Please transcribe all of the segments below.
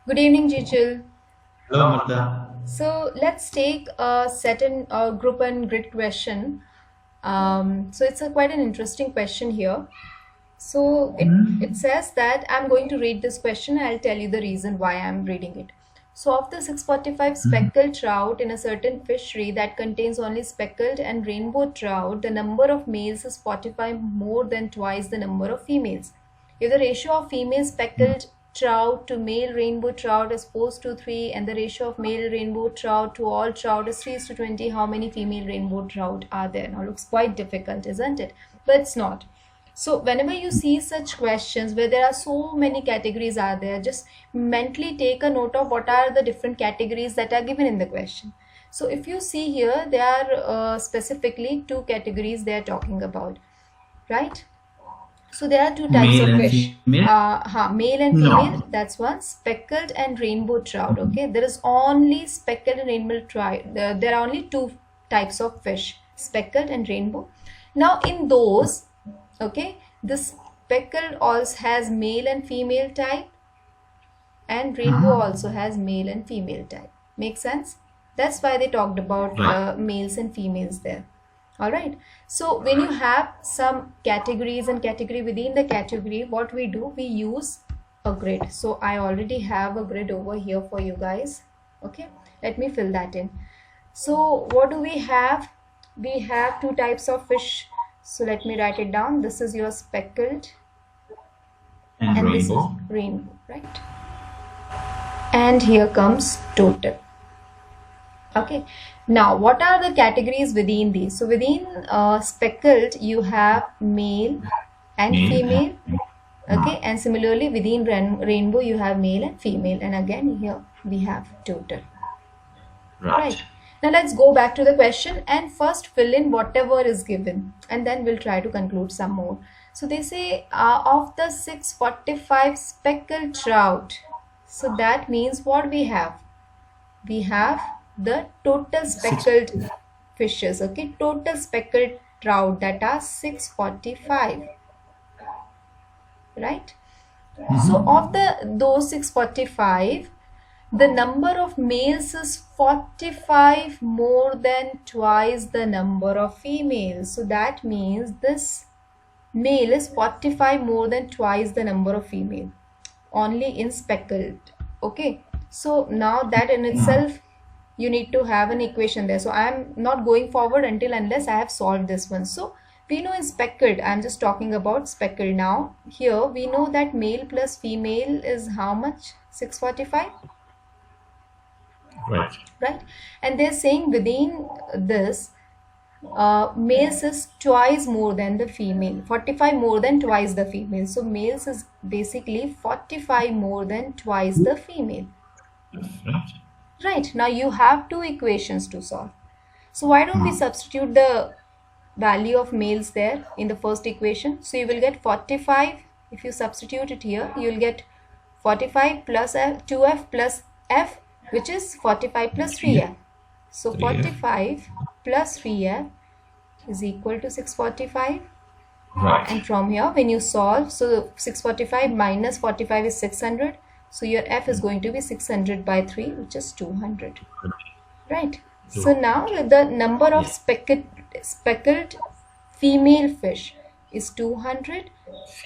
Good evening, Jichil. Hello, Amrita. So let's take a set and group and grid question. So it's quite an interesting question here. So it says that I'm going to read this question. I'll tell you the reason why I'm reading it. So of the 645 speckled trout in a certain fishery that contains only speckled and rainbow trout, the number of males is 45 more than twice the number of females. If the ratio of female speckled trout to male rainbow trout is 4:3 and the ratio of male rainbow trout to all trout is 3:20, how many female rainbow trout are there? Now looks quite difficult, isn't it? But it's not. So whenever you see such questions where there are so many categories are there, just mentally take a note of what are the different categories that are given in the question. So if you see here, there are specifically two categories they are talking about, right? So there are two types Male of and fish. female? Male and No. female, that's one. Speckled and rainbow trout, okay? There is only speckled and rainbow trout. There are only two types of fish, speckled and rainbow. Now in those, okay, this speckled also has male and female type and rainbow also has male and female type. Make sense? That's why they talked about Right. males and females there. All right. So when you have some categories and category within the category, what we do, we use a grid. So I already have a grid over here for you guys. Okay. Let me fill that in. So what do we have? We have two types of fish. So let me write it down. This is your speckled And and this is rainbow? rainbow, right? And here comes total. Okay, now what are the categories within these? So within speckled you have male and Male female. and Okay, and similarly within rainbow you have male and female, and again here we have total. right. Right. Now let's go back to the question and first fill in whatever is given, and then we'll try to conclude some more. So they say of the 645 speckled trout. So that means what we have? We have the total speckled fishes. Okay, total speckled trout, that are 645. Right. So of those 645, the number of males is 45 more than twice the number of females. So that means this male is 45 more than twice the number of female only in speckled. Okay, so now that in itself you need to have an equation there. So I am not going forward until unless I have solved this one. So we know in speckled, I am just talking about speckled now. Here we know that male plus female is how much? 645. Right. Right, and they're saying within this males is twice more than the female, 45 more than twice the female. So males is basically 45 more than twice the female. Right. Right, now you have two equations to solve. So why don't we substitute the value of males there in the first equation? So you will get 45. If you substitute it here, you will get 45 plus F, 2F plus F, which is 45 plus 3F. So 45 plus 3F is equal to 645. Right. And from here, when you solve, so 645 minus 45 is 600. So your F is going to be 600 by 3, which is 200. Right. So now the number of speckled female fish is 200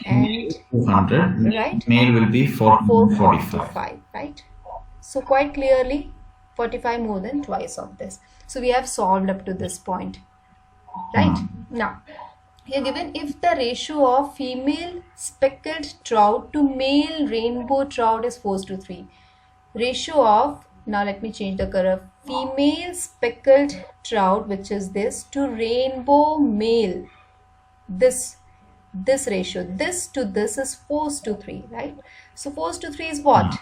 and 200. right, Male will be 45. 445, right? So quite clearly 45 more than twice of this. So we have solved up to this point, right? Now here given, if the ratio of female speckled trout to male rainbow trout is 4:3, ratio of, now let me change the color, female speckled trout, which is this, to rainbow male, this ratio, this to this is 4:3, right? So 4:3 is what?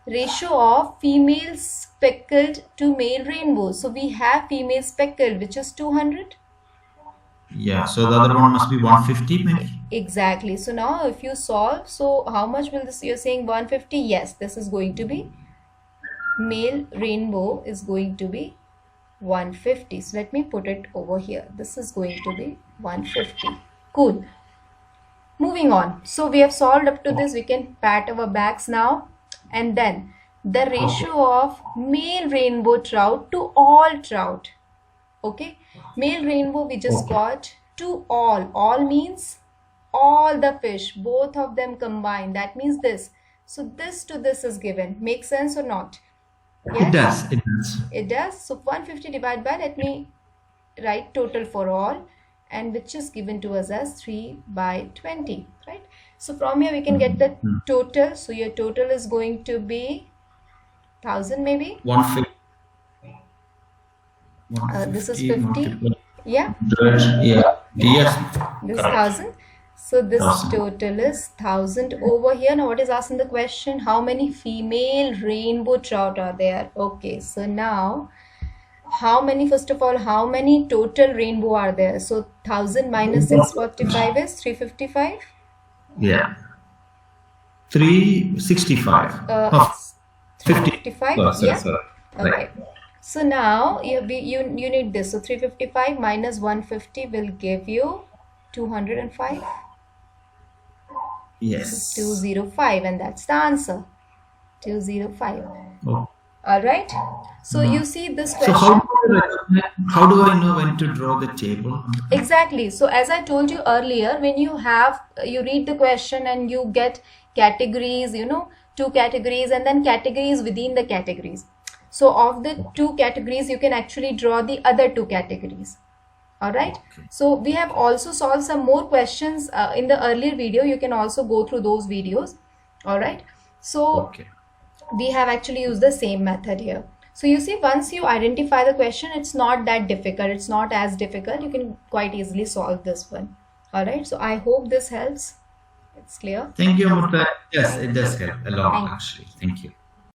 Ratio of female speckled to male rainbow. So we have female speckled, which is 200. Yeah, so the other one must be 150 maybe. Exactly. So now if you solve, so how much will this, you're saying 150? Yes, this is going to be, male rainbow is going to be 150. So let me put it over here. This is going to be 150. Cool. Moving on. So we have solved up to this. We can pat our backs now. And then the ratio of male rainbow trout to all trout. Okay, male rainbow we just got to all. All means all the fish, both of them combined. That means this. So this to this is given. Make sense or not? Yes? It does. It does. It does. So 150 divided by, let me write total for all, and which is given to us as 3 by 20, right? So from here we can get the total. So your total is going to be 1000 maybe. 150. This is 50. Yeah. Yeah. Yes. This is 1000. So this total is 1000 over here. Now what is asked in the question? How many female rainbow trout are there? Okay, so now how many, first of all, how many total rainbow are there? So 1000 minus 645 is 355. Yeah. 365. 355. Yeah. Sorry. Okay. So now you need this. So 355 minus 150 will give you 205. Yes. 205, and that's the answer. 205. Oh. All right. So you see this So question. how do I know when to draw the table? Exactly. So as I told you earlier, when you read the question and you get categories, two categories and then categories within the categories. So of the two categories, you can actually draw the other two categories. All right. So we have also solved some more questions in the earlier video. You can also go through those videos. All right. So we have actually used the same method here. So you see, once you identify the question, it's not that difficult. It's not as difficult. You can quite easily solve this one. All right. So I hope this helps. It's clear. Thank you, Amrita. Yes, it does help a lot, actually. Thank you.